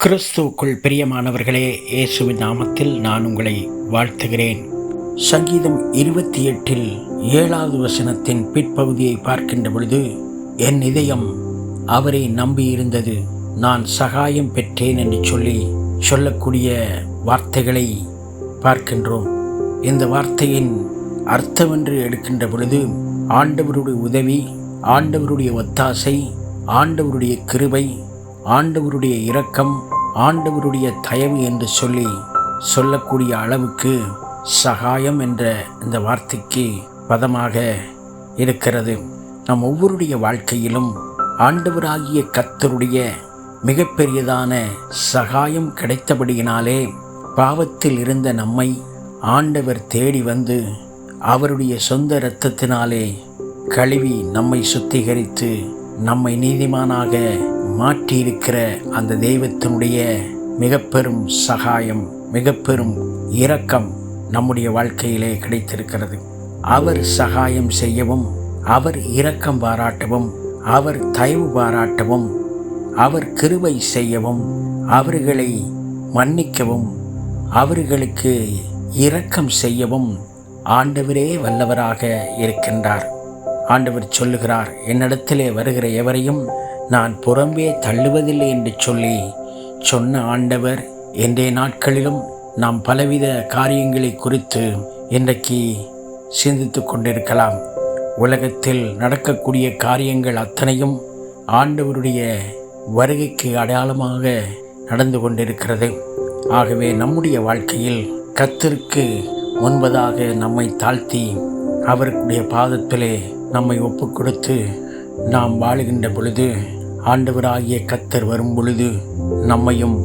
கிறிஸ்துவுக்குள் பிரியமானவர்களே, இயேசுவின் நாமத்தில் நான் உங்களை வாழ்த்துகிறேன். சங்கீதம் 28 7வது வசனத்தின் பிற்பகுதியை பார்க்கின்ற பொழுது, என் இதயம் அவரை நம்பியிருந்தது, நான் சகாயம் பெற்றேன் என்று சொல்லக்கூடிய வார்த்தைகளை பார்க்கின்றோம். இந்த வார்த்தையின் அர்த்தமென்று எடுக்கின்ற பொழுது, ஆண்டவருடைய உதவி, ஆண்டவருடைய ஒத்தாசை, ஆண்டவருடைய கிருபை, ஆண்டவருடைய இரக்கம், ஆண்டவருடைய தயவு என்று சொல்லக்கூடிய அளவுக்கு சகாயம் என்ற இந்த வார்த்தைக்கு பதமாக இருக்கிறது. நம் ஒவ்வொருடைய வாழ்க்கையிலும் ஆண்டவராகிய கர்த்தருடைய மிகப்பெரியதான சகாயம் கிடைத்தபடியினாலே பாவத்தில் இருந்த நம்மை ஆண்டவர் தேடி வந்து அவருடைய சொந்த இரத்தத்தினாலே கழுவி நம்மை சுத்திகரித்து நம்மை நீதிமானாக மாற்றியிருக்கிற அந்த தெய்வத்தினுடைய மிக பெரும் சகாயம், மிக பெரும் இரக்கம் நம்முடைய வாழ்க்கையிலே கிடைத்திருக்கிறது. அவர் சகாயம் செய்யவும், அவர் இரக்கம் பாராட்டவும், அவர் தயவு பாராட்டவும், அவர் கிருபை செய்யவும், அவர்களை மன்னிக்கவும், அவர்களுக்கு இரக்கம் செய்யவும் ஆண்டவரே வல்லவராக இருக்கின்றார். ஆண்டவர் சொல்லுகிறார், என்னிடத்திலே வருகிற எவரையும் நான் புறம்பே தள்ளுவதில்லை என்று சொன்ன ஆண்டவர் இன்றைய நாட்களிலும் நாம் பலவித காரியங்களை குறித்து இன்றைக்கு சிந்தித்து கொண்டிருக்கலாம். உலகத்தில் நடக்கக்கூடிய காரியங்கள் அத்தனையும் ஆண்டவருடைய வருகைக்கு அடையாளமாக நடந்து கொண்டிருக்கிறது. ஆகவே நம்முடைய வாழ்க்கையில் கர்த்தருக்கு முன்பதாக நம்மை தாழ்த்தி அவருடைய பாதத்திலே நம்மை ஒப்பு கொடுத்து நாம் வாழுகின்ற பொழுது, ஆண்டவராகிய கர்த்தர் வரும் பொழுது நம்மையும்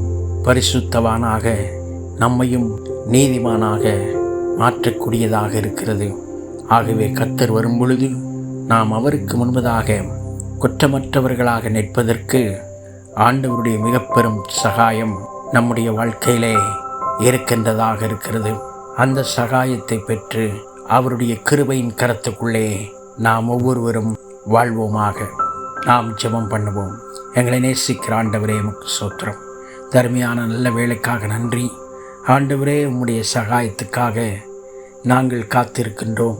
பரிசுத்தவானாக, நம்மையும் நீதிமானாக மாற்றக்கூடியதாக இருக்கிறது. ஆகவே கர்த்தர் வரும் பொழுது நாம் அவருக்கு முன்பதாக குற்றமற்றவர்களாக நிற்பதற்கு ஆண்டவருடைய மிக பெரும் சகாயம் நம்முடைய வாழ்க்கையிலே இருக்கின்றதாக இருக்கிறது. அந்த சகாயத்தை பெற்று அவருடைய கிருபையின் கரத்துக்குள்ளே நாம் ஒவ்வொருவரும் வாழ்வோமாக. நாம் ஜெபம் பண்ணுவோம். எங்களை நேசிக்கிற ஆண்டவரே, உமக்கு ஸ்தோத்திரம். தர்மையான நல்ல வேலைக்காக நன்றி ஆண்டவரே. உம்முடைய சகாயத்துக்காக நாங்கள் காத்திருக்கின்றோம்.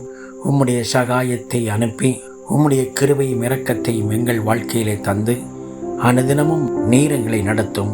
உம்முடைய சகாயத்தை அனுப்பி உம்முடைய கிருபையும் இரக்கத்தையும் எங்கள் வாழ்க்கையிலே தந்து அனுதினமும் நீர் எங்களை நடத்தும்.